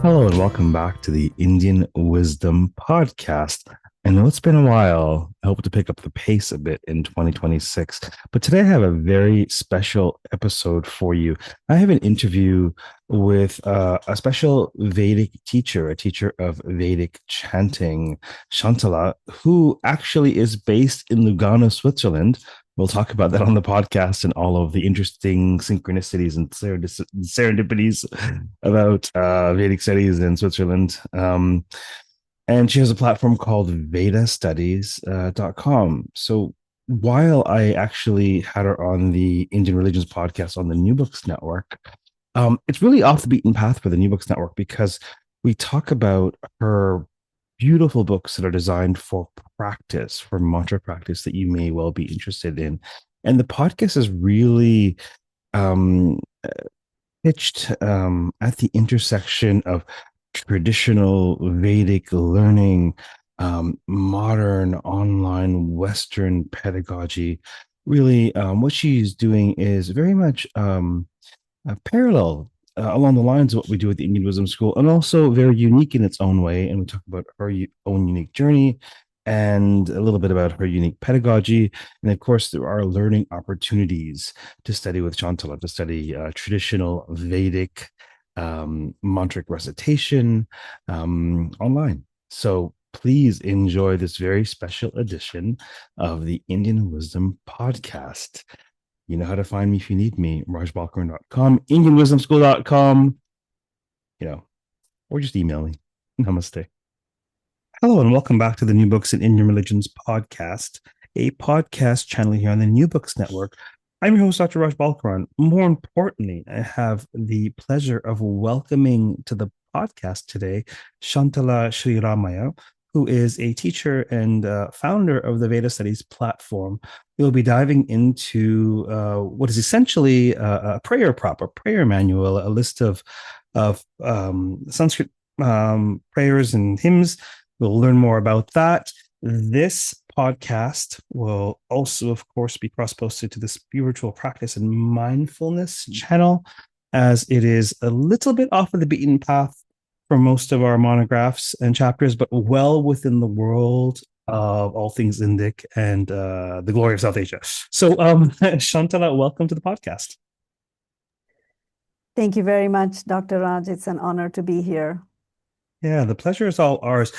Hello and welcome back to the Indian Wisdom Podcast. I know it's been a while. I hope to pick up the pace a bit in 2026. But today I have a very special episode for you. I have an interview with a special Vedic teacher, a teacher of Vedic Chanting, Shantala, who actually is based in Lugano, Switzerland. We'll talk about that on the podcast and all of the interesting synchronicities and serendipities about Vedic studies in Switzerland. And she has a platform called Veda Studies.com. So while I actually had her on the Indian Religions podcast on the New Books Network, it's really off the beaten path for the New Books Network because we talk about her beautiful books that are designed for practice, for mantra practice that you may well be interested in. And the podcast is really um, pitched at the intersection of traditional Vedic learning, modern online Western pedagogy. Really, what she's doing is very much parallel along the lines of what we do at the Indian Wisdom School, and also very unique in its own way. And we talk about her own unique journey and a little bit about her unique pedagogy. And of course, there are learning opportunities to study with Shantala, to study traditional Vedic mantric recitation online. So please enjoy this very special edition of the Indian Wisdom Podcast. You know how to find me if you need me, rajbalkaran.com, indianwisdomschool.com, or just email me. Namaste. Hello, and welcome back to the New Books in Indian Religions podcast, a podcast channel here on the New Books Network. I'm your host, Dr. Raj Balkaran. More importantly, I have the pleasure of welcoming to the podcast today Shantala Sriramaiah, who is a teacher and founder of the Veda Studies platform. We'll be diving into what is essentially a prayer prop, a prayer manual, a list of Sanskrit prayers and hymns. We'll learn more about that. This podcast will also, of course, be cross-posted to the Spiritual Practice and Mindfulness channel, as it is a little bit off of the beaten path for most of our monographs and chapters, but well within the world of all things Indic and the glory of South Asia. So, Shantala, welcome to the podcast. Thank you very much, Dr. Raj. It's an honor to be here. Yeah, the pleasure is all ours.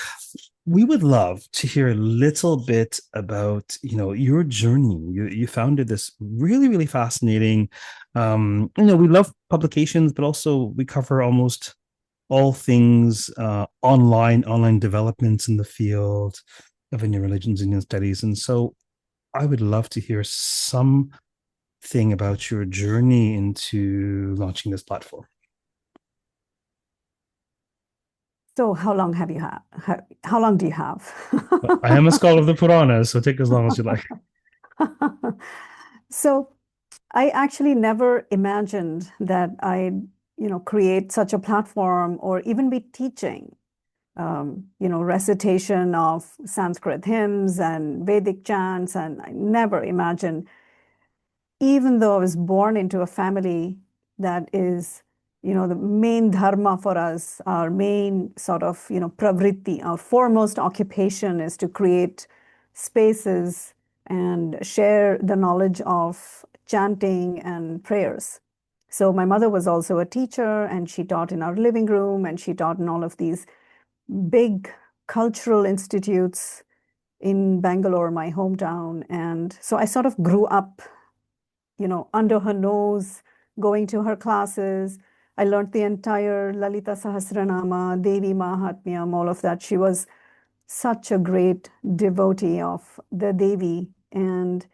We would love to hear a little bit about, your journey. You founded this really, really fascinating. We love publications, but also we cover almost all things online developments in the field of Indian religions, Indian studies. And so I would love to hear something about your journey into launching this platform. So how long have you had? How long do you have? I am a scholar of the Puranas, so take as long as you like. So I actually never imagined that I'd, create such a platform or even be teaching, recitation of Sanskrit hymns and Vedic chants. And I never imagined, even though I was born into a family that is the main dharma for us, our main sort of, pravritti, our foremost occupation is to create spaces and share the knowledge of chanting and prayers. So my mother was also a teacher, and she taught in our living room, and she taught in all of these big cultural institutes in Bangalore, my hometown. And so I sort of grew up, under her nose, going to her classes. I learned the entire Lalita Sahasranama, Devi Mahatmyam, all of that. She was such a great devotee of the Devi, and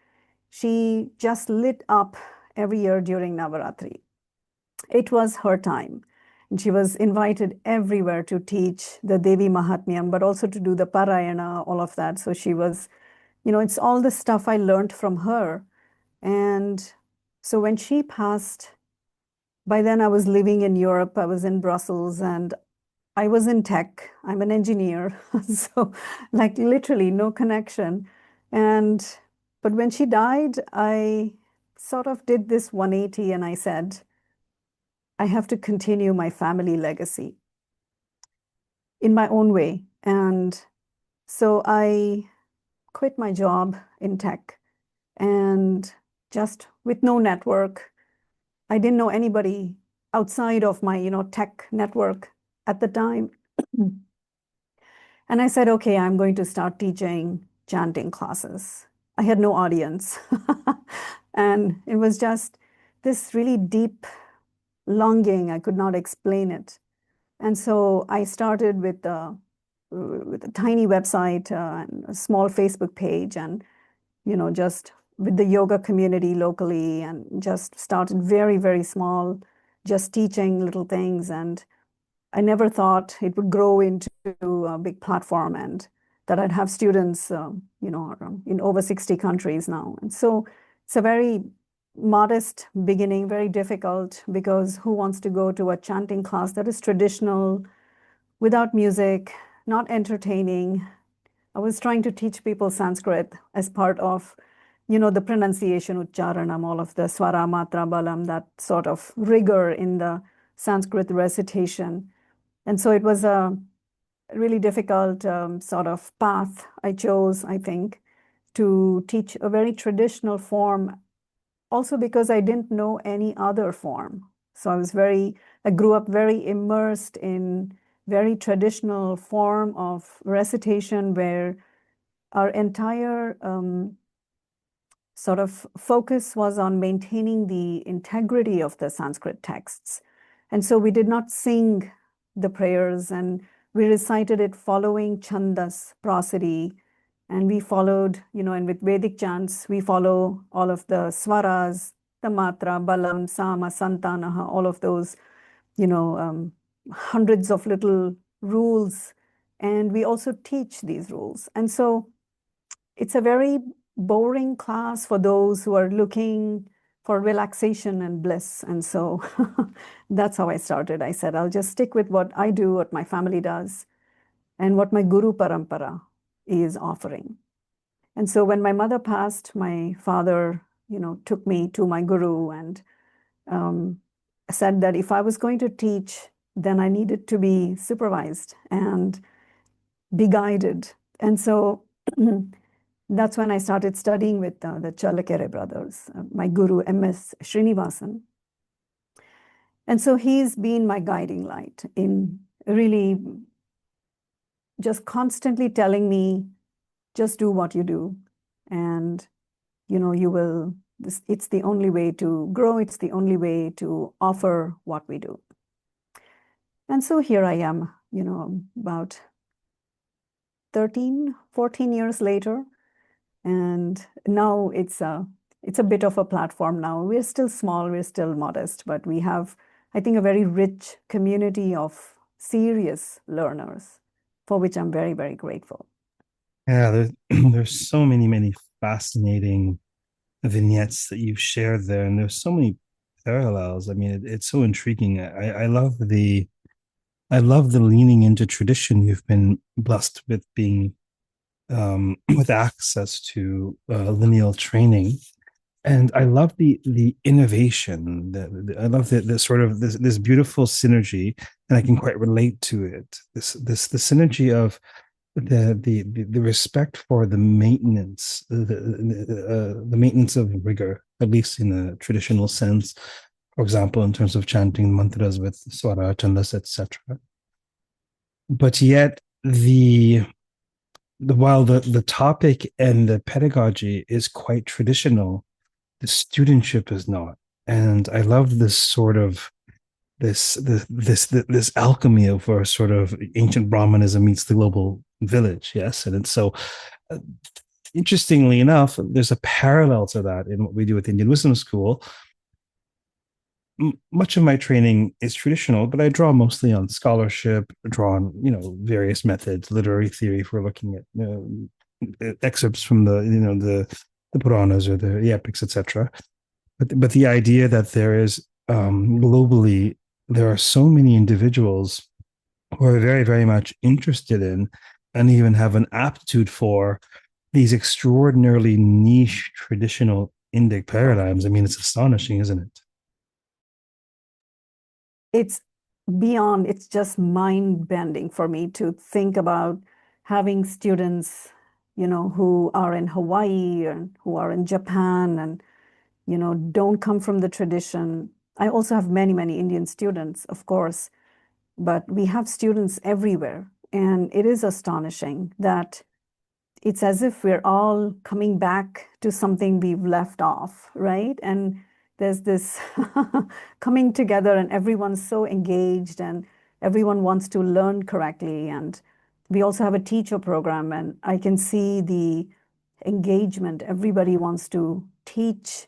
she just lit up every year during Navaratri. It was her time, and she was invited everywhere to teach the Devi Mahatmyam, but also to do the Parayana, all of that. So she was, it's all the stuff I learned from her. And so when she passed, by then I was living in Europe, I was in Brussels, and I was in tech. I'm an engineer, so like literally no connection. But when she died, I sort of did this 180 and I said, I have to continue my family legacy. in my own way. And so I quit my job in tech and just with no network. I didn't know anybody outside of my, tech network at the time. And I said, okay, I'm going to start teaching chanting classes. I had no audience. And it was just this really deep longing. I could not explain it. And so I started with a tiny website and a small Facebook page, and just with the yoga community locally, and just started very, very small, just teaching little things. And I never thought it would grow into a big platform and that I'd have students, in over 60 countries now. And so it's a very modest beginning, very difficult, because who wants to go to a chanting class that is traditional, without music, not entertaining? I was trying to teach people Sanskrit as part of, the pronunciation, ucharanam, all of the swara, matra, balam, that sort of rigor in the Sanskrit recitation. And so it was a really difficult sort of path I chose, I think, to teach a very traditional form, also because I didn't know any other form. So I grew up very immersed in very traditional form of recitation where our entire sort of focus was on maintaining the integrity of the Sanskrit texts. And so we did not sing the prayers, and we recited it following chandas, prosody, and we followed, and with Vedic chants, we follow all of the swaras, the matra, balam, sama, santanaha, all of those, you know, um, hundreds of little rules. And we also teach these rules. And so it's a very boring class for those who are looking for relaxation and bliss. And so that's how I started. I said, I'll just stick with what I do, what my family does, and what my Guru Parampara is offering. And so when my mother passed, my father, took me to my guru and um, said that if I was going to teach, then I needed to be supervised and be guided. And so that's when I started studying with the Chalakere brothers, my guru, M.S. Srinivasan. And so he's been my guiding light in really just constantly telling me, just do what you do. And, you will, it's the only way to grow. It's the only way to offer what we do. And so here I am, about 13, 14 years later. And now it's a bit of a platform now. We're still small, we're still modest, but we have, I think, a very rich community of serious learners, for which I'm very, very grateful. Yeah, there's so many fascinating vignettes that you've shared there, and there's so many parallels. I mean, it's so intriguing. I love the leaning into tradition. You've been blessed with being with access to lineal training, and I love the innovation. I love the sort of this beautiful synergy, and I can quite relate to it. The synergy of the respect for the maintenance, the maintenance of rigor, at least in a traditional sense. For example, in terms of chanting mantras with swara, chandas, etc. But yet while the topic and the pedagogy is quite traditional, the studentship is not. And I love this sort of this alchemy of where sort of ancient Brahmanism meets the global village. Yes, and it's so uh, interestingly enough, there's a parallel to that in what we do with Indian Wisdom School. Much of my training is traditional, but I draw mostly on scholarship, draw on various methods, literary theory. If we're looking at excerpts from the Puranas or the epics, etc. But the idea that there is globally there are so many individuals who are very very much interested in and even have an aptitude for these extraordinarily niche traditional Indic paradigms. I mean, it's astonishing, isn't it? It's beyond, it's just mind bending for me to think about having students, who are in Hawaii and who are in Japan and, don't come from the tradition. I also have many, many Indian students, of course, but we have students everywhere. And it is astonishing that it's as if we're all coming back to something we've left off, right? And there's this coming together, and everyone's so engaged, and everyone wants to learn correctly. And we also have a teacher program, and I can see the engagement. Everybody wants to teach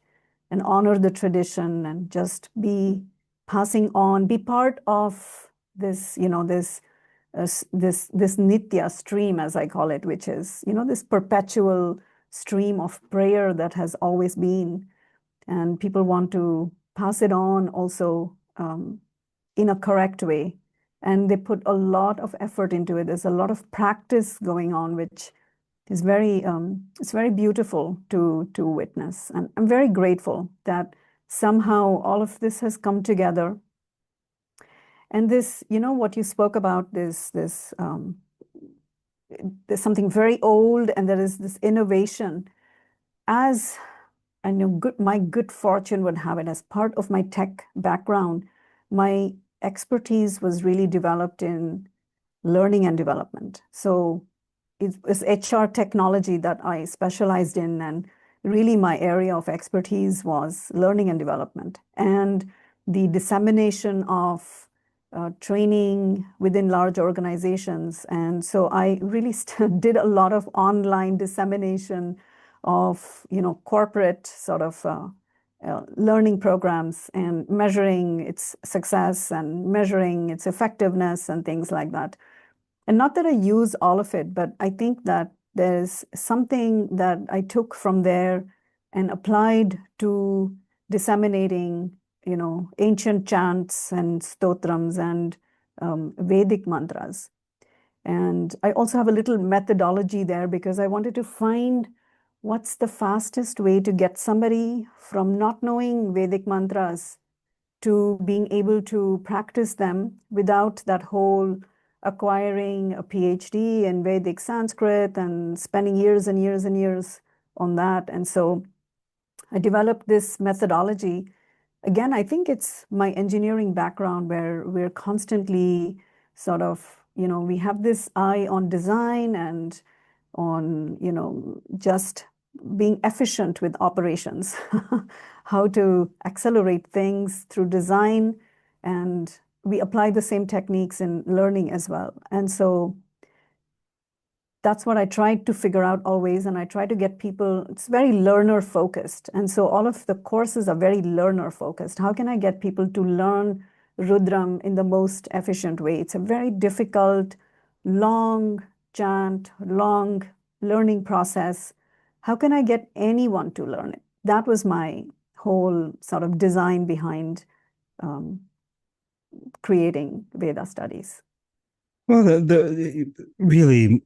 and honor the tradition and just be passing on, be part of this, this nitya stream, as I call it, which is, this perpetual stream of prayer that has always been. And people want to pass it on also in a correct way. And they put a lot of effort into it. There's a lot of practice going on, which is it's very beautiful to witness. And I'm very grateful that somehow all of this has come together. And this, what you spoke about, there's something very old, and there is this innovation. As I know, my good fortune would have it, as part of my tech background, my expertise was really developed in learning and development. So it was HR technology that I specialized in, and really my area of expertise was learning and development and the dissemination of training within large organizations. And so I really did a lot of online dissemination of, corporate sort of learning programs and measuring its success and measuring its effectiveness and things like that. And not that I use all of it, but I think that there's something that I took from there and applied to disseminating, ancient chants and stotrams and Vedic mantras. And I also have a little methodology there because I wanted to find what's the fastest way to get somebody from not knowing Vedic mantras to being able to practice them without that whole acquiring a PhD in Vedic Sanskrit and spending years and years and years on that. And so I developed this methodology. Again, I think it's my engineering background where we're constantly sort of, we have this eye on design and on, just being efficient with operations, how to accelerate things through design. And we apply the same techniques in learning as well. And so that's what I tried to figure out always. And I try to get people, it's very learner focused. And so all of the courses are very learner focused. How can I get people to learn Rudram in the most efficient way? It's a very difficult, long chant, long learning process. How can I get anyone to learn it? That was my whole sort of design behind creating Veda Studies. Well, really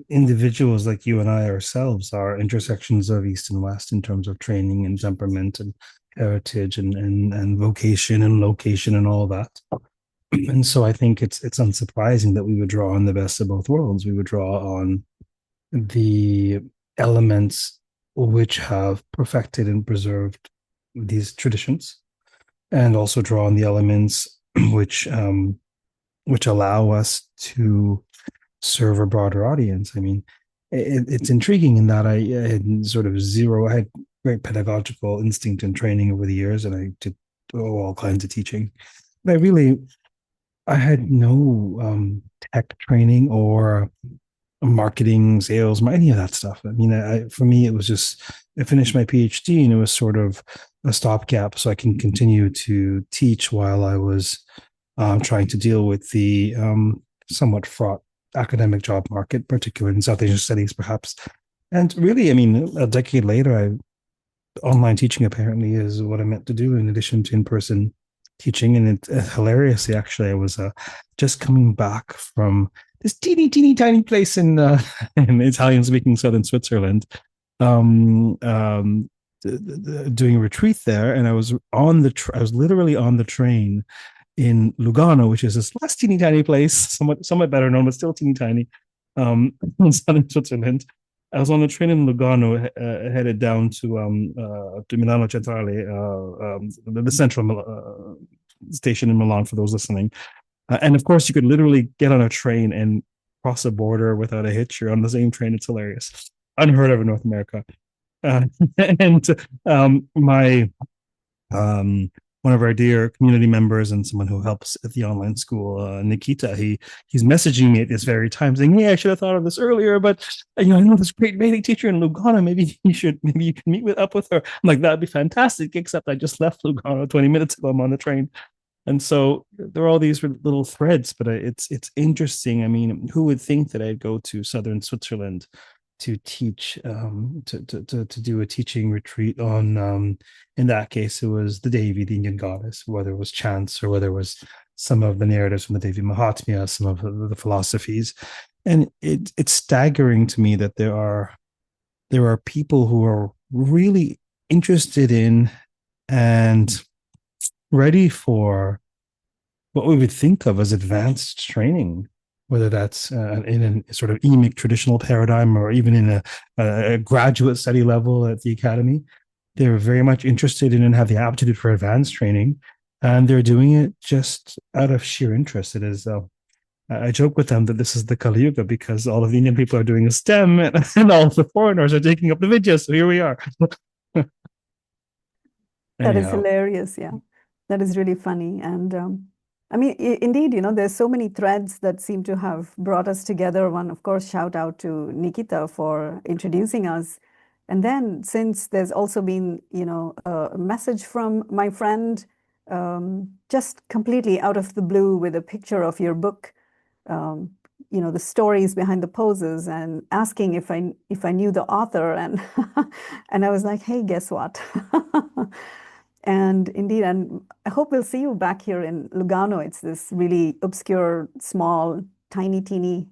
individuals like you and I ourselves are intersections of East and West in terms of training and temperament and heritage and vocation and location and all that. And so I think it's unsurprising that we would draw on the best of both worlds. We would draw on the elements which have perfected and preserved these traditions, and also draw on the elements which allow us to serve a broader audience. I mean, it's intriguing in that I had sort of I had great pedagogical instinct and training over the years, and I did all kinds of teaching. But I had no tech training or marketing, sales, any of that stuff. I mean, for me, it was just, I finished my PhD and it was sort of a stopgap so I can continue to teach while I was trying to deal with the somewhat fraught academic job market, particularly in South Asian studies, perhaps. And really, I mean, a decade later, online teaching apparently is what I meant to do in addition to in-person teaching. And hilariously, actually, I was just coming back from this teeny tiny place in Italian-speaking southern Switzerland, doing a retreat there, and I was literally on the train in Lugano, which is this less teeny tiny place, somewhat better known, but still teeny tiny, in southern Switzerland. I was on the train in Lugano, headed down to Milano Centrale, the central station in Milan for those listening. And of course, you could literally get on a train and cross a border without a hitch. You're on the same train. It's hilarious, unheard of in North America. Uh, and my one of our dear community members and someone who helps at the online school, Nikita, he's messaging me at this very time saying, "Hey, I should have thought of this earlier, but I know this great Vedic teacher in Lugano. Maybe you can up with her." I'm like, "That'd be fantastic." Except I just left Lugano 20 minutes ago. I'm on the train. And so there are all these little threads, but it's interesting. I mean, who would think that I'd go to southern Switzerland to teach, to do a teaching retreat on, in that case, it was the Devi, the Indian goddess, whether it was chants or whether it was some of the narratives from the Devi Mahatmya, some of the philosophies. And it's staggering to me that there are people who are really interested in and ready for what we would think of as advanced training, whether that's in a sort of emic traditional paradigm or even in a graduate study level at the academy. They're very much interested in and have the aptitude for advanced training, and they're doing it just out of sheer interest. It is. I joke with them that this is the Kali Yuga because all of the Indian people are doing a STEM and all of the foreigners are taking up the Vidya. So here we are. That is Anyhow, hilarious. Yeah, that is really funny. And I mean, indeed, there's so many threads that seem to have brought us together. One, of course, shout out to Nikita for introducing us. And then, since there's also been, a message from my friend, just completely out of the blue with a picture of your book, um, the stories behind the poses, and asking if I knew the author, and and I was like, hey, guess what? And indeed, and I hope we'll see you back here in Lugano. It's this really obscure, small, tiny, teeny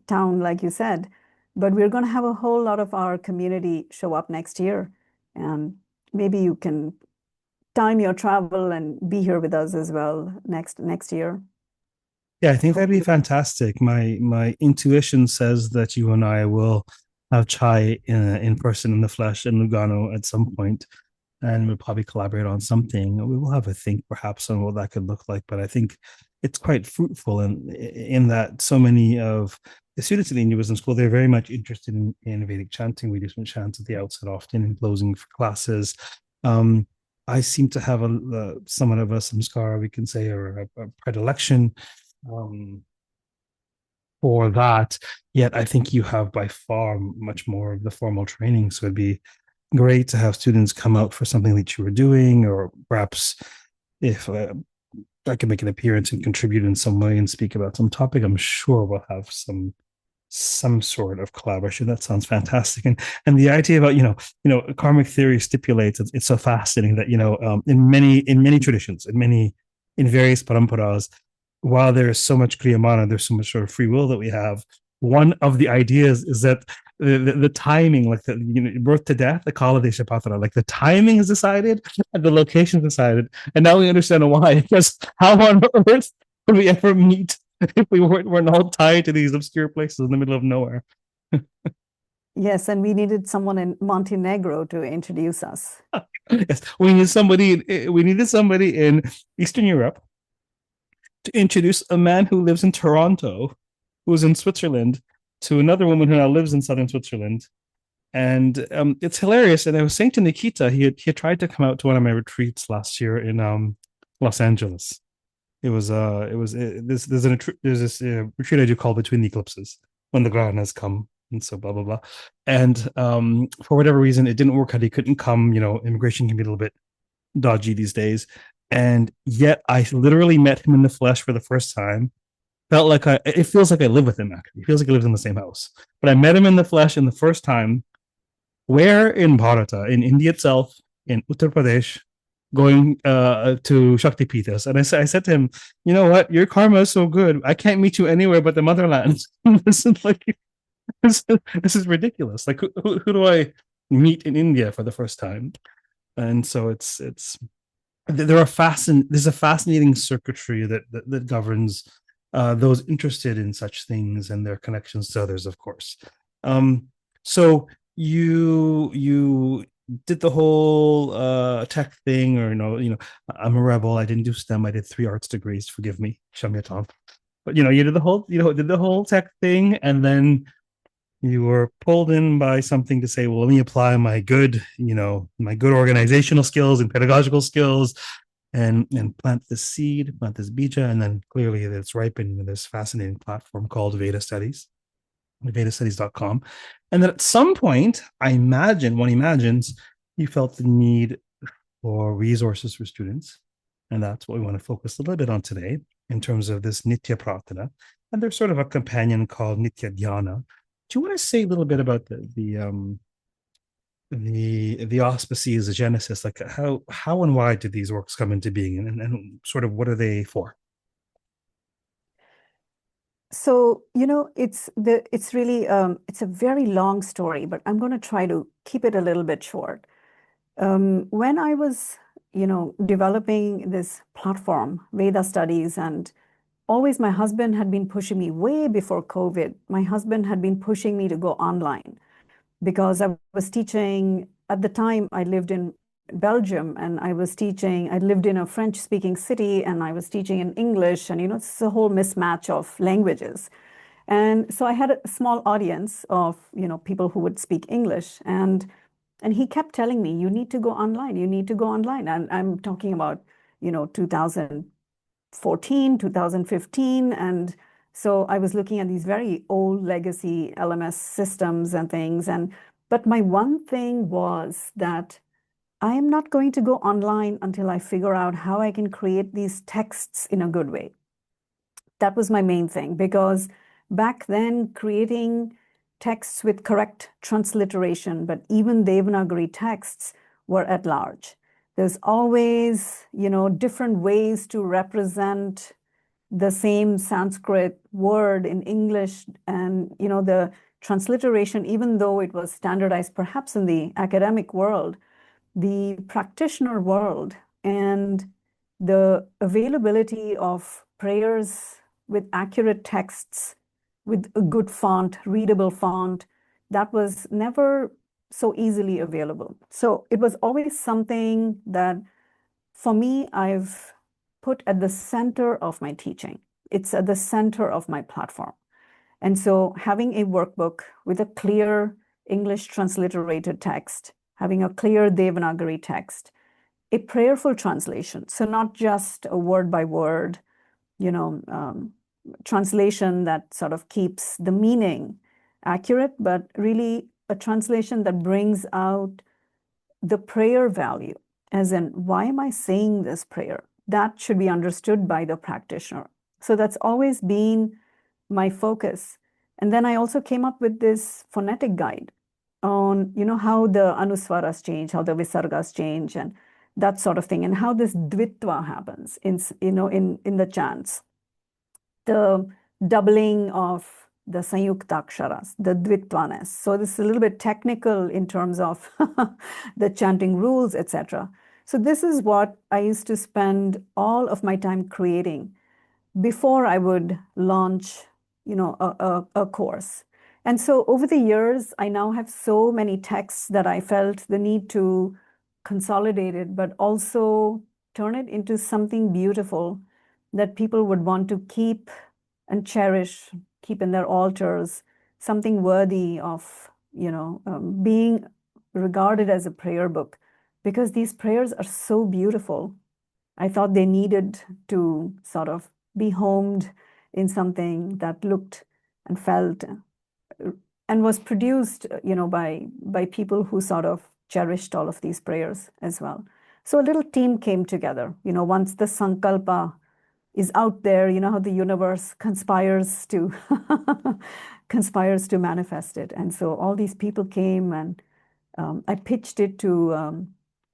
town, like you said. But we're going to have a whole lot of our community show up next year. And maybe you can time your travel and be here with us as well next year. yeah, I think that'd be Hopefully. fantastic. My intuition says that you and I will have chai in person in the flesh in Lugano at some point, and we'll probably collaborate on something. We will have a think perhaps on what that could look like, but I think it's quite fruitful in that so many of the students in the Indian wisdom school, they're very much interested in Vedic chanting. We do some chants at the outset often in closing for classes. Um, I seem to have somewhat of a samskara, we can say, or a predilection um, for that. Yet I think you have by far much more of the formal training. So it'd be great to have students come out for something that you were doing, or perhaps if I can make an appearance and contribute in some way and speak about some topic, I'm sure we'll have some sort of collaboration. That sounds fantastic. And the idea about karmic theory stipulates it's so fascinating that in many traditions, in various paramparas, while there is so much kriyamana, there's so much sort of free will that we have. One of the ideas is that the timing, like the birth to death, the kala desha patra, like the timing is decided and the location is decided. And now we understand why. Because how on earth would we ever meet if weren't all tied to these obscure places in the middle of nowhere? Yes, and we needed someone in Montenegro to introduce us. Yes, we needed somebody in Eastern Europe to introduce a man who lives in Toronto, who was in Switzerland, to another woman who now lives in southern Switzerland. And it's hilarious. And I was saying to Nikita, he had tried to come out to one of my retreats last year in Los Angeles. There's this retreat I do called Between the Eclipses, when the ground has come, and so blah blah blah. And for whatever reason, it didn't work out. He couldn't come. Immigration can be a little bit dodgy these days. And yet, I literally met him in the flesh for the first time. It feels like I live with him. Actually, it feels like he lives in the same house. But I met him in the flesh in the first time. Where in Bharata, in India itself, in Uttar Pradesh, going to Shakti Pitas. And I said to him, you know what? Your karma is so good. I can't meet you anywhere but the motherland. This is ridiculous. Like, who do I meet in India for the first time? And so it's there's a fascinating circuitry that governs those interested in such things and their connections to others, of course. Um, so you did the whole tech thing, or I'm a rebel. I didn't do STEM. I did 3 arts degrees. Forgive me, Shamyatam. But you did the whole tech thing, and then you were pulled in by something to say, well, let me apply my good organizational skills and pedagogical skills, and plant this seed, plant this bija, and then clearly it's ripened in this fascinating platform called Veda Studies, vedastudies.com. And then at some point, one imagines, you felt the need for resources for students. And that's what we want to focus a little bit on today in terms of this Nitya Pratana. And there's sort of a companion called Nitya Dhyana. Do you want to say a little bit about the auspices, the genesis, like how and why did these works come into being, and sort of what are they for? So, it's really it's a very long story, but I'm going to try to keep it a little bit short. When I was, developing this platform, Veda Studies, and always my husband had been pushing me way before COVID. My husband had been pushing me to go online because I was teaching at the time. I lived in Belgium and I was teaching. I lived in a French-speaking city and I was teaching in English, and it's a whole mismatch of languages. And so I had a small audience of people who would speak English, and he kept telling me, you need to go online, you need to go online. And I'm talking about 2014, 2015. And so I was looking at these very old legacy LMS systems and things. But my one thing was that I am not going to go online until I figure out how I can create these texts in a good way. That was my main thing, because back then, creating texts with correct transliteration, but even Devanagari texts were at large. There's always, different ways to represent the same Sanskrit word in English. And, the transliteration, even though it was standardized perhaps in the academic world, the practitioner world and the availability of prayers with accurate texts, with a good font, readable font, that was never so easily available. So it was always something that, for me, I've put at the center of my teaching. It's at the center of my platform. And so having a workbook with a clear English transliterated text, having a clear Devanagari text, a prayerful translation. So not just a word by word, translation that sort of keeps the meaning accurate, but really a translation that brings out the prayer value, as in, why am I saying this prayer? That should be understood by the practitioner. So that's always been my focus. And then I also came up with this phonetic guide on, how the anuswaras change, how the visargas change, and that sort of thing, and how this dvitva happens in the chants. The doubling of the sanyuktaksharas, the dvitvanas. So this is a little bit technical in terms of the chanting rules, etc. So this is what I used to spend all of my time creating before I would launch, a course. And so over the years, I now have so many texts that I felt the need to consolidate it, but also turn it into something beautiful that people would want to keep and cherish, keep in their altars, something worthy of, being regarded as a prayer book, because these prayers are so beautiful. I thought they needed to sort of be homed in something that looked and felt and was produced, by people who sort of cherished all of these prayers as well. So a little team came together. Once the sankalpa is out there, how the universe conspires to conspires to manifest it. And so all these people came, and I pitched it to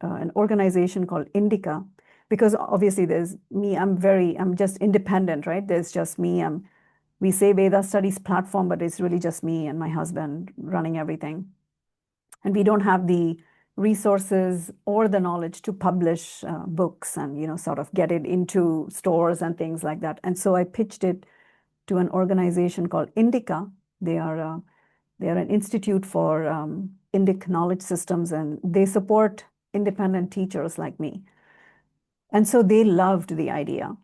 an organization called Indica, because obviously there's me. I'm just independent, right? There's just me. We say Veda Studies platform, but it's really just me and my husband running everything. And we don't have the resources or the knowledge to publish books and, sort of get it into stores and things like that. And so I pitched it to an organization called Indica. They are an institute for Indic knowledge systems, and they support independent teachers like me. And so they loved the idea.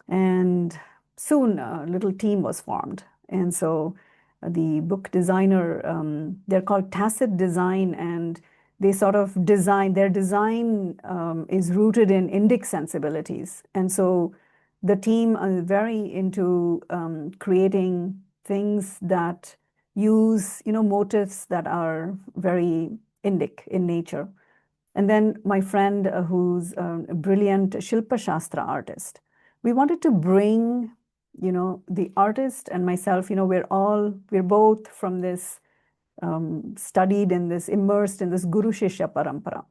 And soon a little team was formed. And so the book designer, they're called Tacit Design, and they sort of design, their design is rooted in Indic sensibilities. And so the team are very into creating things that use, motifs that are very Indic in nature. And then my friend, who's a brilliant Shilpa Shastra artist, we wanted to bring, the artist and myself, we're both from this, studied in this, immersed in this Guru Shishya Parampara.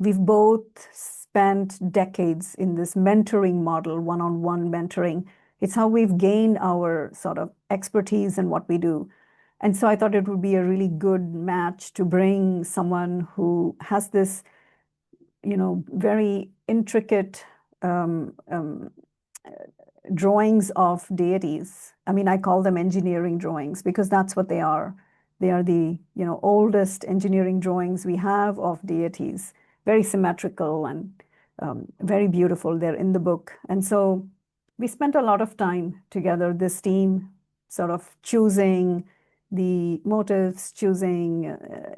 We've both spent decades in this mentoring model, one-on-one mentoring. It's how we've gained our sort of expertise in what we do. And so I thought it would be a really good match to bring someone who has this, very intricate drawings of deities. I mean, I call them engineering drawings because that's what they are. They are the, oldest engineering drawings we have of deities, very symmetrical and very beautiful. They're in the book. And so we spent a lot of time together, this team, sort of choosing the motifs, choosing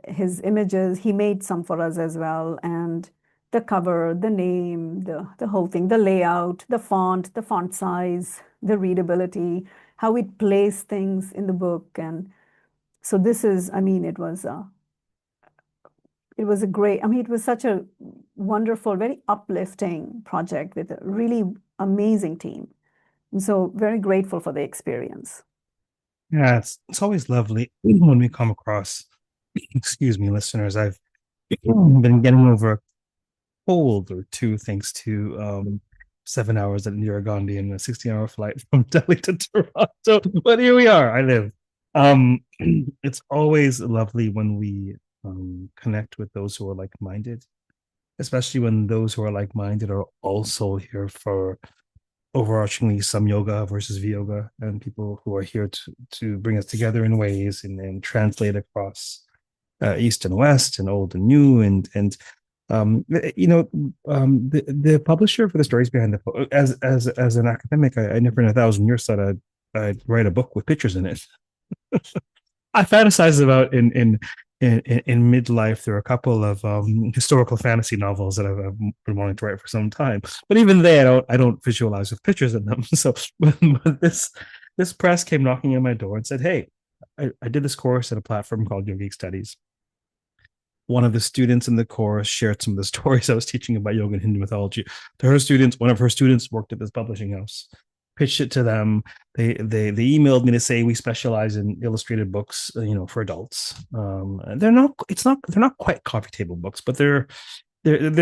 his images. He made some for us as well. And the cover, the name, the whole thing, the layout, the font size, the readability, how we place things in the book. And so this is, I mean, it was a great, I mean, it was such a wonderful, very uplifting project with a really amazing team. And so very grateful for the experience. Yeah, it's always lovely when we come across, excuse me, listeners. I've been getting over a cold or two thanks to 7 hours at Indira Gandhi and a 16-hour flight from Delhi to Toronto. But here we are. I live. It's always lovely when we connect with those who are like-minded, especially when those who are like-minded are also here for overarchingly some yoga versus viyoga, and people who are here to bring us together in ways and translate across east and west and old and new and the publisher for the stories behind the book, as an academic, I never in a thousand years thought I'd write a book with pictures in it. I fantasize about in midlife. There are a couple of historical fantasy novels that I've been wanting to write for some time, but even they, I don't visualize with pictures in them. So when this press came knocking on my door and said, "Hey, I did this course at a platform called Vedic Studies." One of the students in the course shared some of the stories I was teaching about yoga and Hindu mythology to her students. One of her students worked at this publishing house, pitched it to them. They emailed me to say we specialize in illustrated books, for adults. They're not quite coffee table books, but they're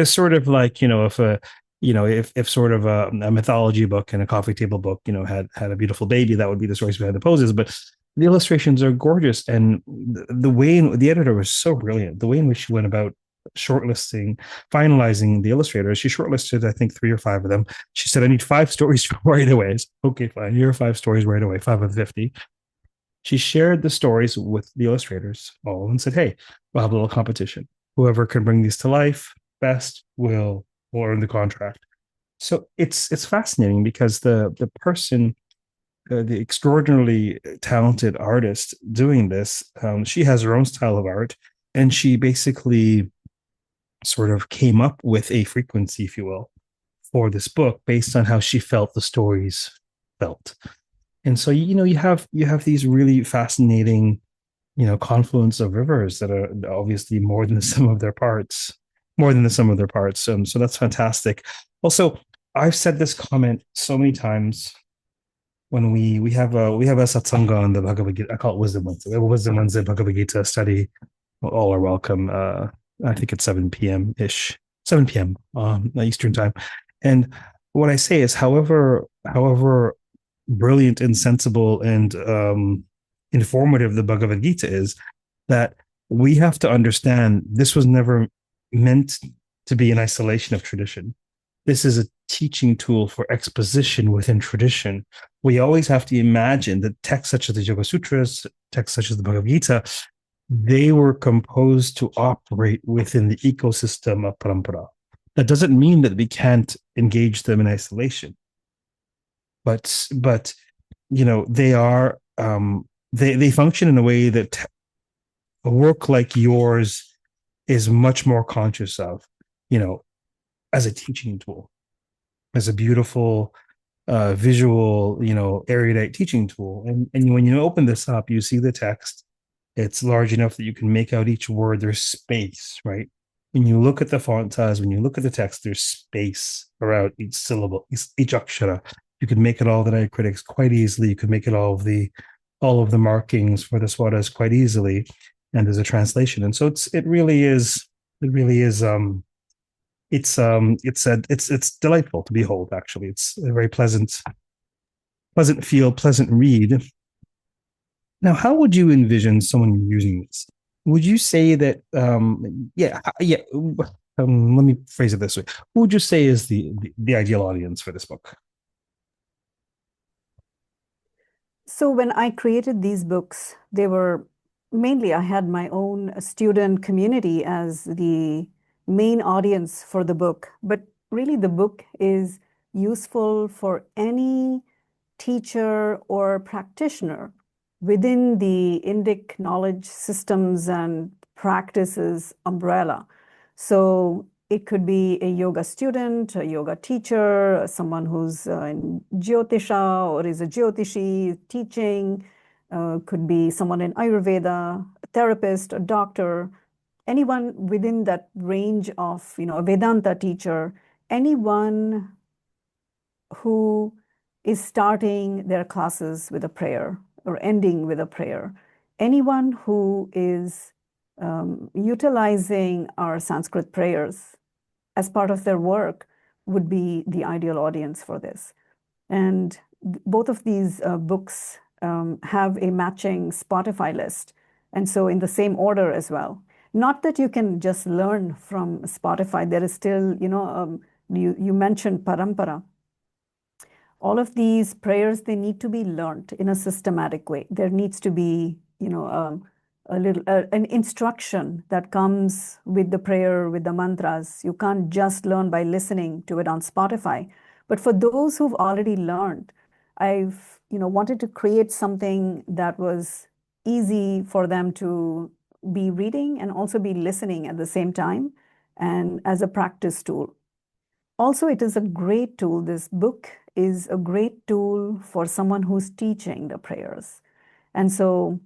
sort of like, if sort of a mythology book and a coffee table book, had a beautiful baby, that would be the stories behind the poses. But the illustrations are gorgeous, and the way the editor was so brilliant. The way in which she went about shortlisting, finalizing the illustrators, she shortlisted, I think, 3 or 5 of them. She said, "I need 5 stories right away." Okay, fine. Here are 5 stories right away, 5 of 50. She shared the stories with the illustrators all and said, "Hey, we'll have a little competition. Whoever can bring these to life best will earn the contract." So it's fascinating because the person, the extraordinarily talented artist doing this, she has her own style of art, and she basically sort of came up with a frequency, if you will, for this book based on how she felt the stories felt. And so, you have these really fascinating, confluence of rivers that are obviously more than the sum of their parts, so that's fantastic. Also, I've said this comment so many times when we have a satsanga on the Bhagavad Gita. I call it Wisdom Wednesday. We have a Wisdom Wednesday Bhagavad Gita study. All are welcome. I think it's 7 p.m. ish, 7 p.m. Eastern time. And what I say is, however brilliant and sensible and informative the Bhagavad Gita is, that we have to understand this was never meant to be in isolation of tradition. This is a teaching tool for exposition within tradition. We always have to imagine that texts such as the Yoga Sutras, texts such as the Bhagavad Gita, they were composed to operate within the ecosystem of parampara. That doesn't mean that we can't engage them in isolation, but they are they function in a way that a work like yours is much more conscious of, you know, as a teaching tool, as a beautiful visual, erudite teaching tool. And when you open this up, you see the text. It's large enough that you can make out each word. There's space, right? When you look at the font size, when you look at the text, there's space around each syllable, each akshara. You can make it all the diacritics quite easily. You can make it all of the markings for the swaras quite easily. And there's a translation. And so it's delightful to behold. Actually, it's a very pleasant feel, pleasant read. Now, how would you envision someone using this? Would you say that, yeah. Let me phrase it this way. Who would you say is the ideal audience for this book? So when I created these books, they were mainly, I had my own student community as the main audience for the book. But really, the book is useful for any teacher or practitioner within the Indic knowledge systems and practices umbrella. So it could be a yoga student, a yoga teacher, someone who's in Jyotisha or is a Jyotishi teaching, could be someone in Ayurveda, a therapist, a doctor, anyone within that range of, a Vedanta teacher, anyone who is starting their classes with a prayer or ending with a prayer. Anyone who is utilizing our Sanskrit prayers as part of their work would be the ideal audience for this. And both of these books have a matching Spotify list. And so in the same order as well. Not that you can just learn from Spotify. There is still, you mentioned parampara. All of these prayers, they need to be learned in a systematic way. There needs to be, an instruction that comes with the prayer, with the mantras. You can't just learn by listening to it on Spotify. But for those who've already learned, I've, wanted to create something that was easy for them to be reading and also be listening at the same time and as a practice tool. Also, it is a great tool. This book is a great tool for someone who's teaching the prayers. And so,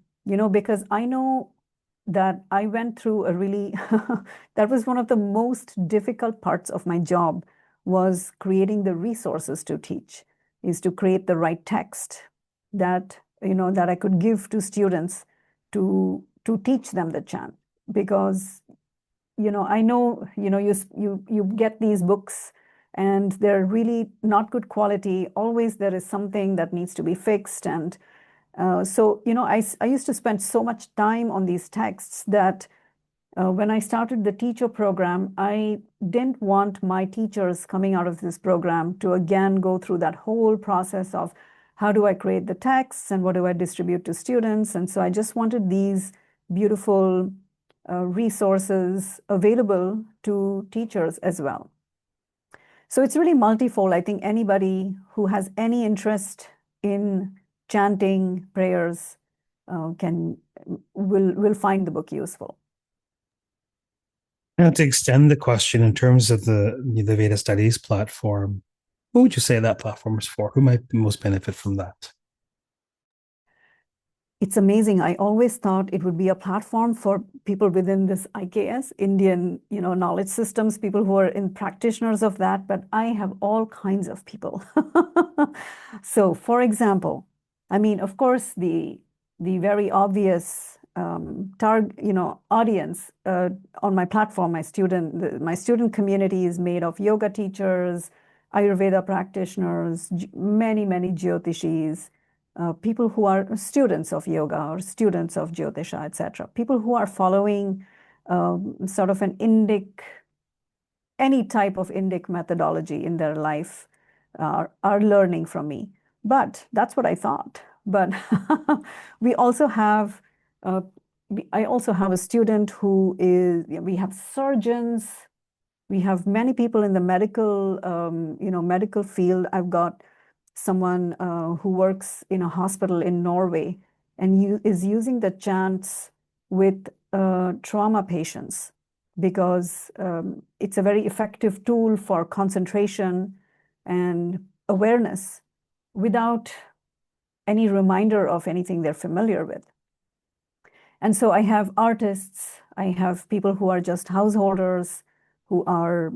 because I know that I went through a really, that was one of the most difficult parts of my job was creating the resources to teach, is to create the right text that, that I could give to students to teach them the chant. Because, I know, you get these books and they're really not good quality. Always there is something that needs to be fixed. And so, I used to spend so much time on these texts that when I started the teacher program, I didn't want my teachers coming out of this program to again go through that whole process of how do I create the texts and what do I distribute to students. And so I just wanted these beautiful resources available to teachers as well. So it's really multifold. I think anybody who has any interest in chanting prayers will find the book useful. Now, to extend the question in terms of the Veda Studies platform, what would you say that platform is for? Who might most benefit from that? It's amazing. I always thought it would be a platform for people within this IKS, Indian, knowledge systems, people who are in practitioners of that, but I have all kinds of people. So, for example, I mean, of course, the very obvious audience on my platform, my student community is made of yoga teachers, Ayurveda practitioners, many Jyotishis, people who are students of yoga or students of Jyotisha, etc. People who are following sort of an Indic, any type of Indic methodology in their life are learning from me. But that's what I thought. But we also have, I also have a student who is, we have surgeons, we have many people in the medical, medical field. I've got someone who works in a hospital in Norway and is using the chants with trauma patients because it's a very effective tool for concentration and awareness without any reminder of anything they're familiar with. And so I have artists, I have people who are just householders, who are,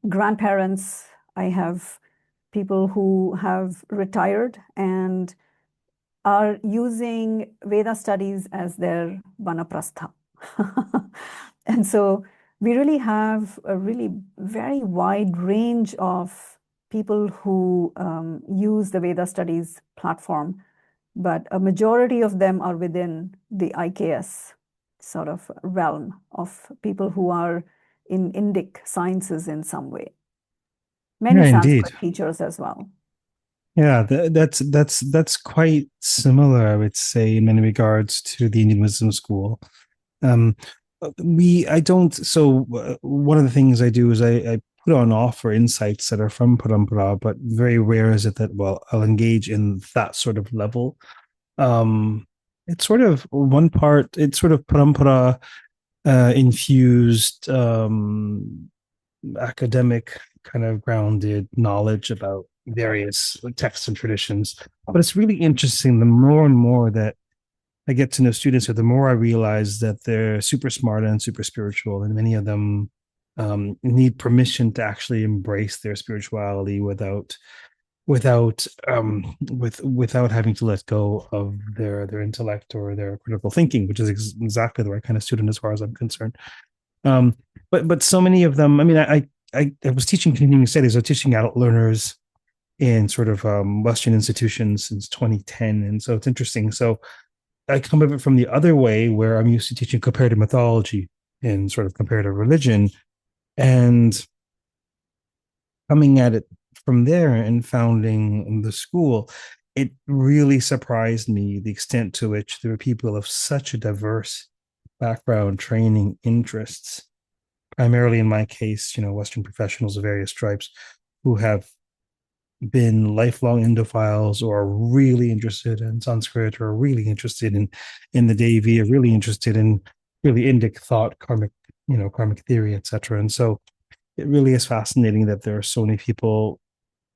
grandparents. I have people who have retired and are using Veda studies as their vanaprastha. And so we really have a really very wide range of people who use the Veda studies platform, but a majority of them are within the IKS sort of realm of people who are in Indic sciences in some way. Many Yeah, indeed. Sanskrit teachers as well. Yeah, that's quite similar, I would say, in many regards to the Indian wisdom school. Um, I don't. So one of the things I do is I put on offer insights that are from parampara, but very rare is it that I'll engage in that sort of level. It's sort of one part. It's sort of parampara infused academic kind of grounded knowledge about various texts and traditions. But it's really interesting the more and more that I get to know students, the more I realize that they're super smart and super spiritual, and many of them need permission to actually embrace their spirituality without having to let go of their intellect or their critical thinking, which is exactly the right kind of student as far as I'm concerned. Um, but so many of them, I mean, I was teaching continuing studies. I was teaching adult learners in sort of Western institutions since 2010, and so it's interesting. So I come at it from the other way, where I'm used to teaching comparative mythology and sort of comparative religion, and coming at it from there and founding the school. It really surprised me the extent to which there were people of such a diverse background, training, interests, primarily in my case, Western professionals of various stripes who have been lifelong Indophiles or are really interested in Sanskrit or really interested in the Devi, or really interested in really Indic thought, karmic theory, etc. And so it really is fascinating that there are so many people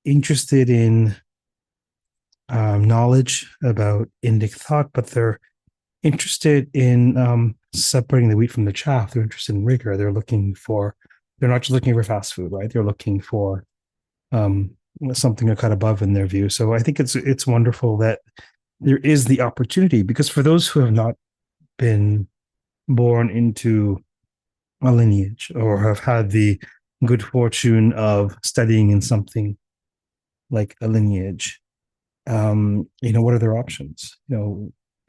interested in knowledge about Indic thought, but they're interested in separating the wheat from the chaff. They're interested in rigor. They're not just looking for fast food, right? They're looking for um, something a cut above in their view. So I think it's wonderful that there is the opportunity, because for those who have not been born into a lineage or have had the good fortune of studying in something like a lineage, what are their options?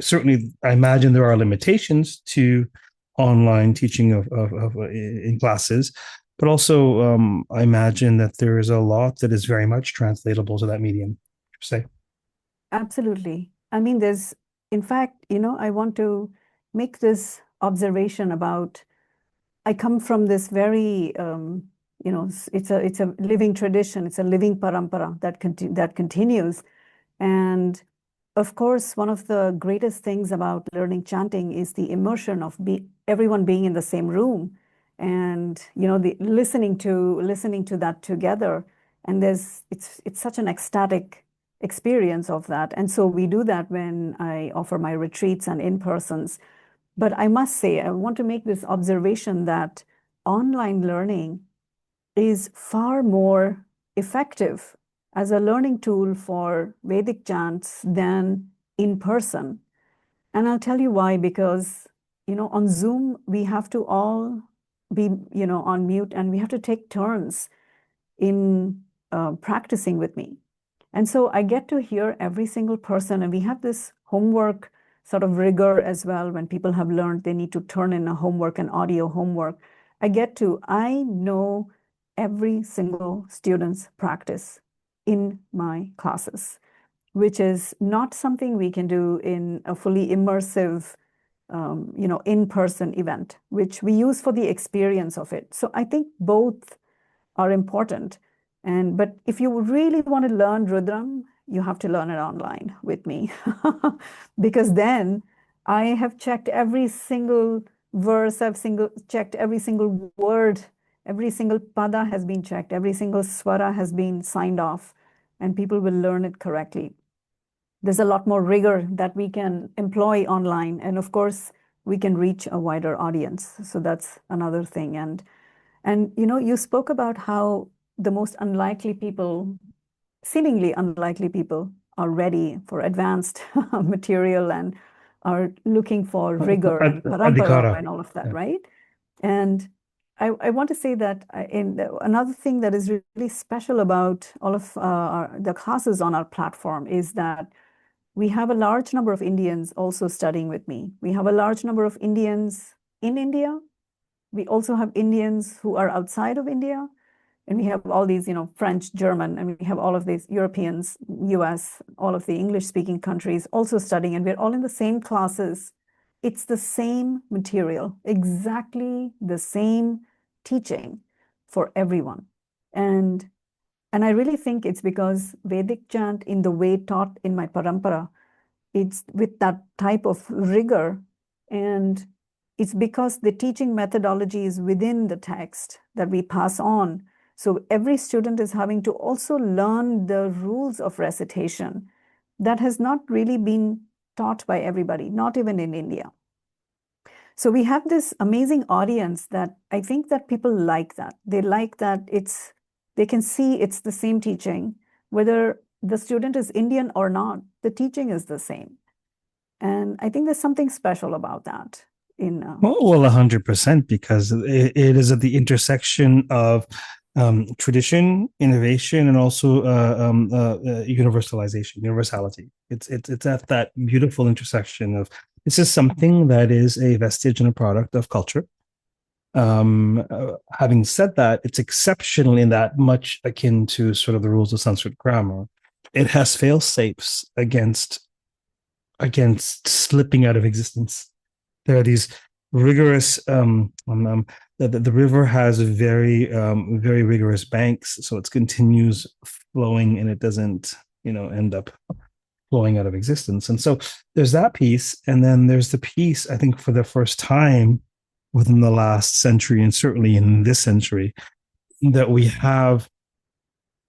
Certainly, I imagine there are limitations to online teaching of in classes, but also I imagine that there is a lot that is very much translatable to that medium. Say, Absolutely. I mean, in fact, I want to make this observation about, I come from this very, it's a living tradition. It's a living parampara that continues. And of course, one of the greatest things about learning chanting is the immersion of everyone being in the same room and the listening to that together. And it's such an ecstatic experience of that. And so we do that when I offer my retreats and in-persons. But I must say, I want to make this observation that online learning is far more effective as a learning tool for Vedic chants than in person. And I'll tell you why, because, on Zoom, we have to all be, on mute, and we have to take turns in practicing with me. And so I get to hear every single person, and we have this homework sort of rigor as well. When people have learned they need to turn in a homework, an audio homework, I know every single student's practice in my classes, which is not something we can do in a fully immersive, in-person event, which we use for the experience of it. So I think both are important. But if you really want to learn Rudram, you have to learn it online with me. Because then I have checked every single verse, checked every single word, every single pada has been checked, every single swara has been signed off, and people will learn it correctly. There's a lot more rigor that we can employ online. And of course, we can reach a wider audience. So that's another thing. And you spoke about how the most unlikely people, seemingly unlikely people, are ready for advanced material and are looking for rigor and parampara Adhikara. and all of that, Yeah. right? And I want to say that another thing that is really special about all of the classes on our platform is that we have a large number of Indians also studying with me. We have a large number of Indians in India. We also have Indians who are outside of India. And we have all these, French, German, and we have all of these Europeans, US, all of the English-speaking countries also studying, and we're all in the same classes. It's the same material, exactly the same teaching for everyone. And I really think it's because Vedic chant in the way taught in my parampara, it's with that type of rigor, and it's because the teaching methodology is within the text that we pass on. So every student is having to also learn the rules of recitation that has not really been taught by everybody, not even in India. So we have this amazing audience that I think that people like that. They like that they can see it's the same teaching, whether the student is Indian or not, the teaching is the same. And I think there's something special about that in Well, 100%, because it is at the intersection of tradition, innovation, and also universality. It's at that beautiful intersection of this is something that is a vestige and a product of culture. Having said that, it's exceptional in that much akin to sort of the rules of Sanskrit grammar. It has fail safes against slipping out of existence. There are these rigorous. The river has very rigorous banks, so it continues flowing and it doesn't end up flowing out of existence. And so there's that piece, and then there's the piece I think for the first time within the last century, and certainly in this century, that we have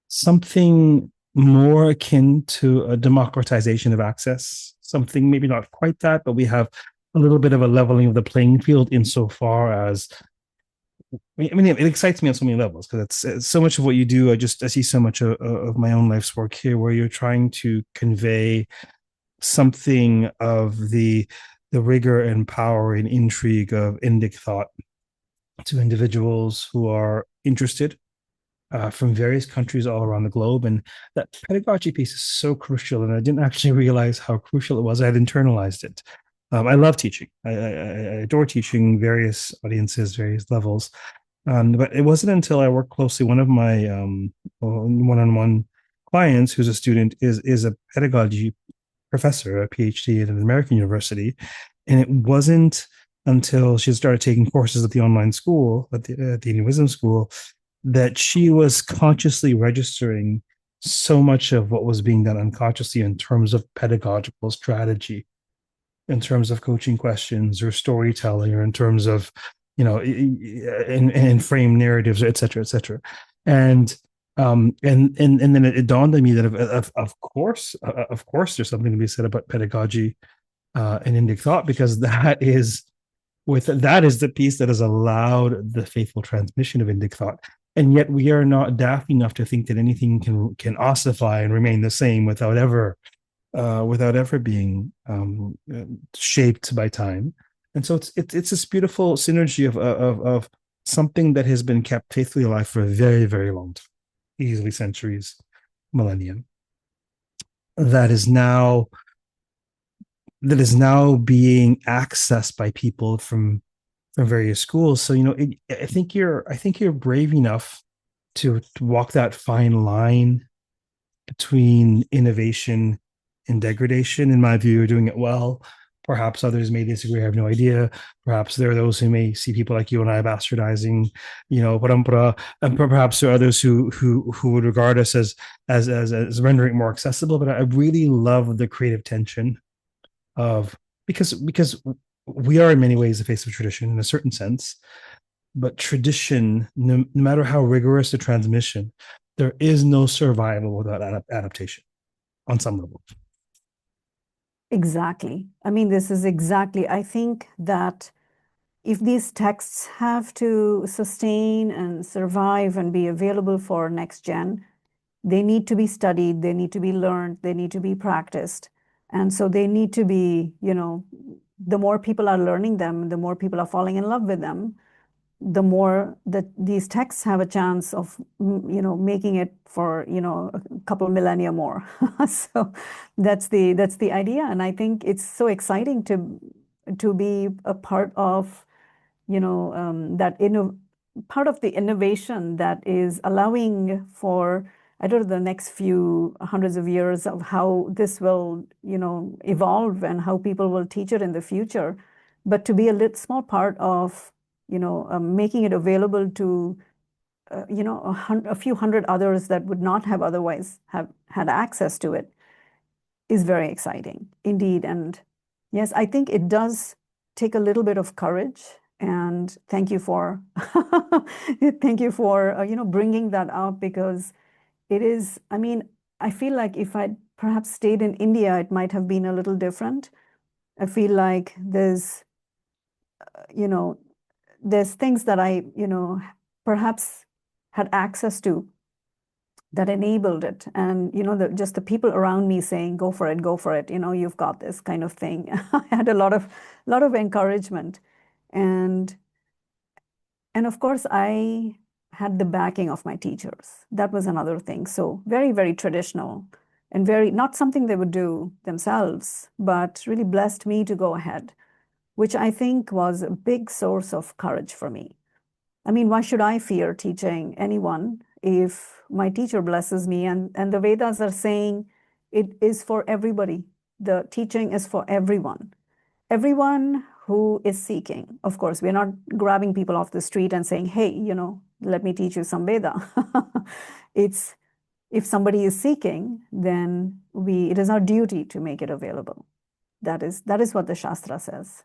something more akin to a democratization of access, something maybe not quite that, but we have a little bit of a leveling of the playing field insofar as, it excites me on so many levels because it's so much of what you do. I see so much of my own life's work here where you're trying to convey something of the rigor and power and intrigue of Indic thought to individuals who are interested from various countries all around the globe. And that pedagogy piece is so crucial. And I didn't actually realize how crucial it was. I had internalized it. I love teaching. I adore teaching various audiences, various levels. But it wasn't until I worked closely. One of my one-on-one clients, who's a student, is a pedagogy professor, a PhD at an American university. And it wasn't until she started taking courses at the online school, at the Indian Wisdom School, that she was consciously registering so much of what was being done unconsciously in terms of pedagogical strategy, in terms of coaching questions or storytelling, or in terms of, in frame narratives, et cetera, et cetera. And then it dawned on me that of course, there's something to be said about pedagogy and Indic thought, because that is the piece that has allowed the faithful transmission of Indic thought. And yet we are not daft enough to think that anything can ossify and remain the same without ever being shaped by time. And so it's this beautiful synergy of something that has been kept faithfully alive for a very, very long time, easily centuries, millennium. that is now that is now being accessed by people from various schools. So I think you're brave enough to walk that fine line between innovation and degradation. In my view, you're doing it well. Perhaps others may disagree. I have no idea. Perhaps there are those who may see people like you and I bastardizing, parampara, and perhaps there are others who would regard us as rendering it more accessible. But I really love the creative tension of because we are in many ways the face of tradition in a certain sense, but tradition, no matter how rigorous the transmission, there is no survival without adaptation on some level. Exactly. I mean, this is exactly, I think that if these texts have to sustain and survive and be available for next gen, they need to be studied, they need to be learned, they need to be practiced. And so they need to be, the more people are learning them, the more people are falling in love with them, the more that these texts have a chance of making it for a couple millennia more. So that's the idea, and I think it's so exciting to be a part of that part of the innovation that is allowing for, I don't know, the next few hundreds of years of how this will evolve and how people will teach it in the future, but to be a little small part of making it available to a few hundred others that would not have otherwise have had access to it is very exciting indeed. And yes, I think it does take a little bit of courage. And thank you for thank you for bringing that up, because it is. I mean, I feel like if I perhaps stayed in India, it might have been a little different. I feel like you know there's things that I perhaps had access to that enabled it, and just the people around me saying, go for it, you've got this kind of thing. I had a lot of encouragement, and of course I had the backing of my teachers. That was another thing. So very, very traditional, and very not something they would do themselves, but really blessed me to go ahead, which I think was a big source of courage for me. I mean, why should I fear teaching anyone if my teacher blesses me, and the Vedas are saying it is for everybody. The teaching is for everyone. Everyone who is seeking. Of course, we're not grabbing people off the street and saying, hey, let me teach you some Veda. It's if somebody is seeking, then it is our duty to make it available. That is what the Shastra says.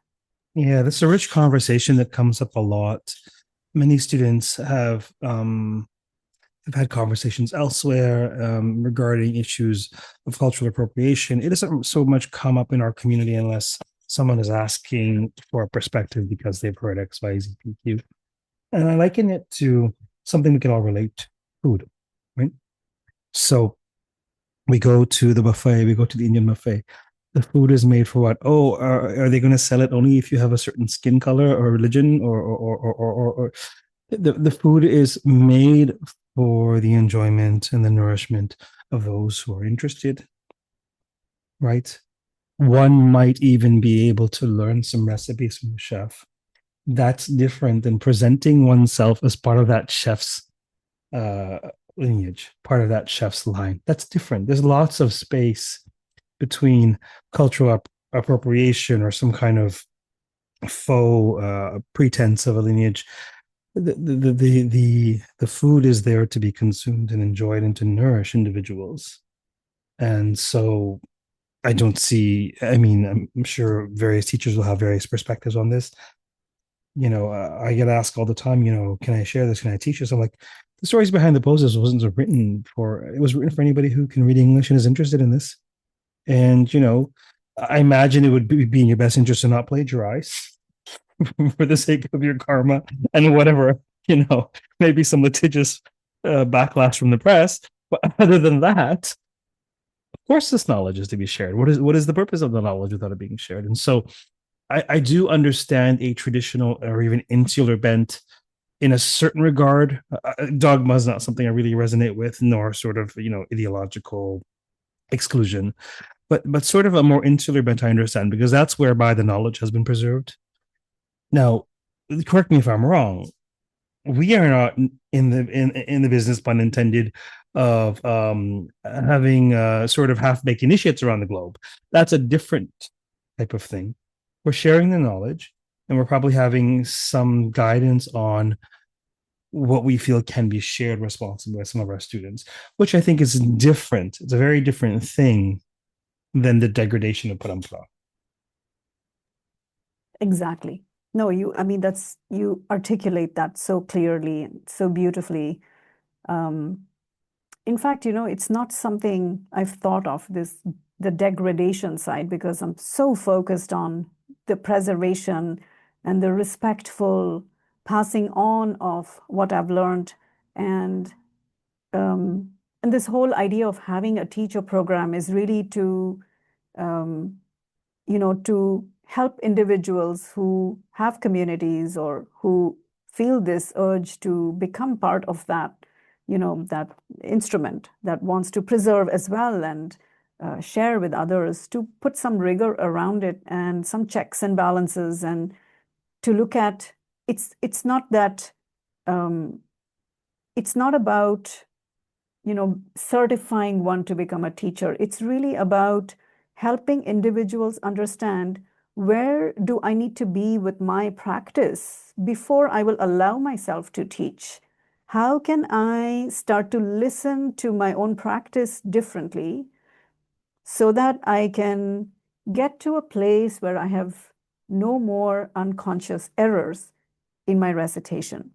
Yeah, this is a rich conversation that comes up a lot. Many students have had conversations elsewhere regarding issues of cultural appropriation. It doesn't so much come up in our community unless someone is asking for a perspective because they've heard X, Y, Z, P, Q. And I liken it to something we can all relate to, food, right? So we go to the buffet, we go to the Indian buffet. The food is made for what? Oh, are they going to sell it only if you have a certain skin color or religion, or the food is made for the enjoyment and the nourishment of those who are interested, right? One might even be able to learn some recipes from the chef. That's different than presenting oneself as part of that chef's uh, lineage, part of that chef's line. That's different. There's lots of space between cultural appropriation or some kind of faux pretense of a lineage. The food is there to be consumed and enjoyed and to nourish individuals. And so I don't see, I mean, I'm sure various teachers will have various perspectives on this. I get asked all the time, can I share this? Can I teach this? I'm like, the stories behind the poses it was written for anybody who can read English and is interested in this. And, I imagine it would be in your best interest to not plagiarize for the sake of your karma and whatever, maybe some litigious backlash from the press. But other than that, of course, this knowledge is to be shared. What is the purpose of the knowledge without it being shared? And so I do understand a traditional or even insular bent in a certain regard. Dogma is not something I really resonate with, nor sort of, ideological exclusion, but sort of a more insular bent, I understand, because that's whereby the knowledge has been preserved. Now, correct me if I'm wrong. We are not in the business, pun intended, of having sort of half baked initiates around the globe. That's a different type of thing. We're sharing the knowledge, and we're probably having some guidance on what we feel can be shared responsibly by some of our students, which I think is different. It's a very different thing than the degradation of parampara. Exactly. No, I mean, you articulate that so clearly and so beautifully. Um, in fact, it's not something I've thought of the degradation side, because I'm so focused on the preservation and the respectful passing on of what I've learned. And um, and this whole idea of having a teacher program is really um, to help individuals who have communities or who feel this urge to become part of that instrument that wants to preserve as well and share with others, to put some rigor around it and some checks and balances, and to look at it's not that um, it's not about certifying one to become a teacher. It's really about helping individuals understand, where do I need to be with my practice before I will allow myself to teach? How can I start to listen to my own practice differently so that I can get to a place where I have no more unconscious errors in my recitation?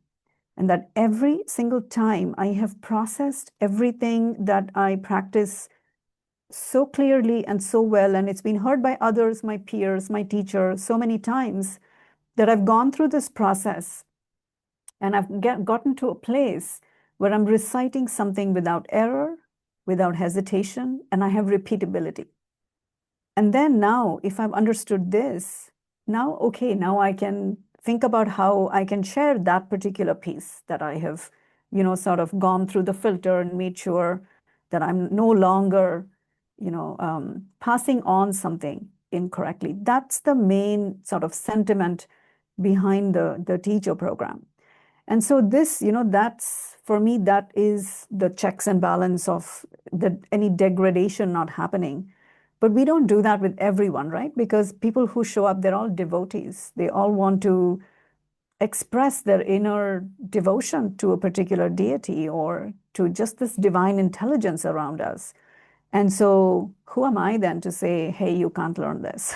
And that every single time I have processed everything that I practice so clearly and so well, and it's been heard by others, my peers, my teacher, so many times, that I've gone through this process and I've gotten to a place where I'm reciting something without error, without hesitation, and I have repeatability. And then now, if I've understood this, now, okay, now I can think about how I can share that particular piece that I have, sort of gone through the filter and made sure that I'm no longer, passing on something incorrectly. That's the main sort of sentiment behind the teacher program. And so this, that's for me, that is the checks and balance of any degradation not happening. But we don't do that with everyone, right? Because people who show up, they're all devotees. They all want to express their inner devotion to a particular deity or to just this divine intelligence around us. And so, who am I then to say, hey, you can't learn this?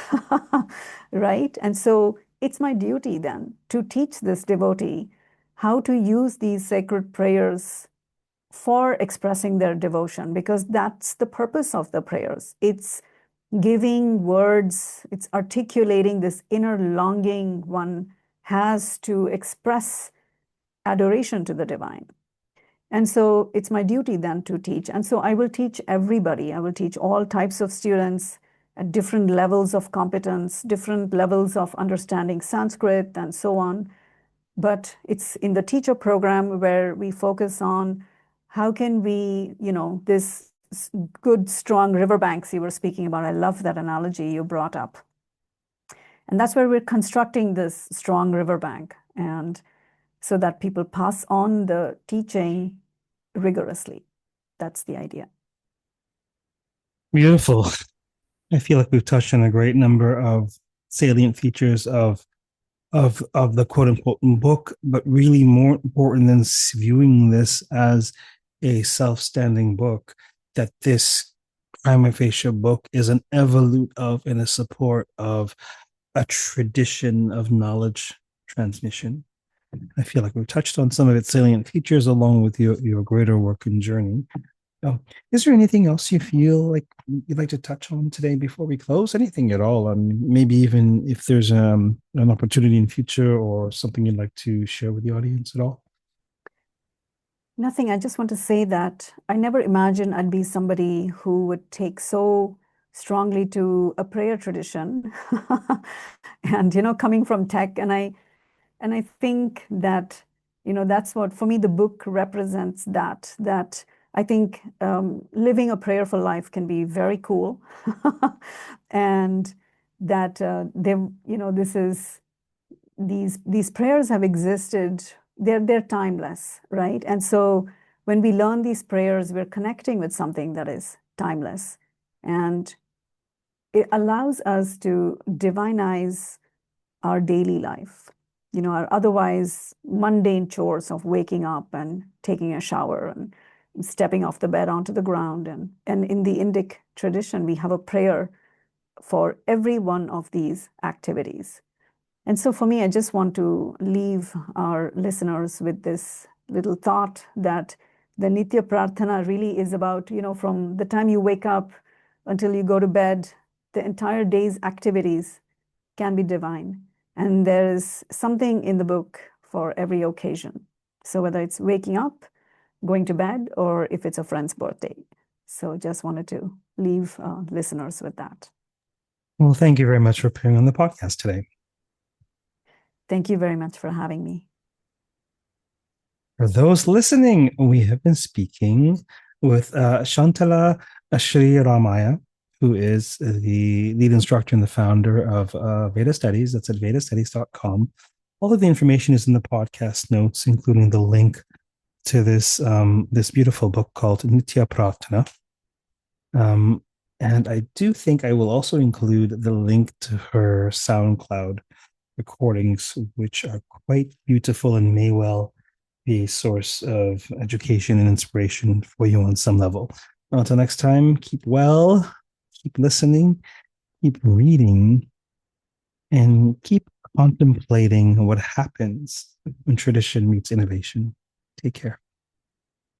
Right? And so, it's my duty then to teach this devotee how to use these sacred prayers for expressing their devotion, because that's the purpose of the prayers. It's giving words, it's articulating this inner longing one has to express adoration to the divine. And so it's my duty then to teach. And so I will teach everybody. I will teach all types of students at different levels of competence, different levels of understanding Sanskrit, and so on. But it's in the teacher program where we focus on how can we, this good, strong riverbanks you were speaking about. I love that analogy you brought up. And that's where we're constructing this strong riverbank, and so that people pass on the teaching rigorously. That's the idea. Beautiful. I feel like we've touched on a great number of salient features of the quote unquote book, but really more important than viewing this as a self-standing book, that this prima facie book is an evolute of and a support of a tradition of knowledge transmission. I feel like we've touched on some of its salient features along with your greater work and journey. Is there anything else you feel like you'd like to touch on today before we close? Anything at all? Maybe even if there's an opportunity in future or something you'd like to share with the audience at all? Nothing. I just want to say that I never imagined I'd be somebody who would take so strongly to a prayer tradition. And, coming from tech, and I think that, that's what, for me, the book represents that I think living a prayerful life can be very cool, and that this is these prayers have existed. They're timeless, right? And so when we learn these prayers, we're connecting with something that is timeless, and it allows us to divinize our daily life, our otherwise mundane chores of waking up and taking a shower and stepping off the bed onto the ground. And in the Indic tradition, we have a prayer for every one of these activities. And so for me, I just want to leave our listeners with this little thought that the Nitya Prarthana really is about, from the time you wake up until you go to bed, the entire day's activities can be divine. And there is something in the book for every occasion. So whether it's waking up, going to bed, or if it's a friend's birthday. So just wanted to leave listeners with that. Well, thank you very much for appearing on the podcast today. Thank you very much for having me. For those listening, we have been speaking with Shantala Sriramaiah, who is the lead instructor and the founder of Veda Studies. That's at vedastudies.com. All of the information is in the podcast notes, including the link to this beautiful book called Nitya Prarthana. And I do think I will also include the link to her SoundCloud recordings, which are quite beautiful and may well be a source of education and inspiration for you on some level. Until next time, keep well, keep listening, keep reading, and keep contemplating what happens when tradition meets innovation. Take care.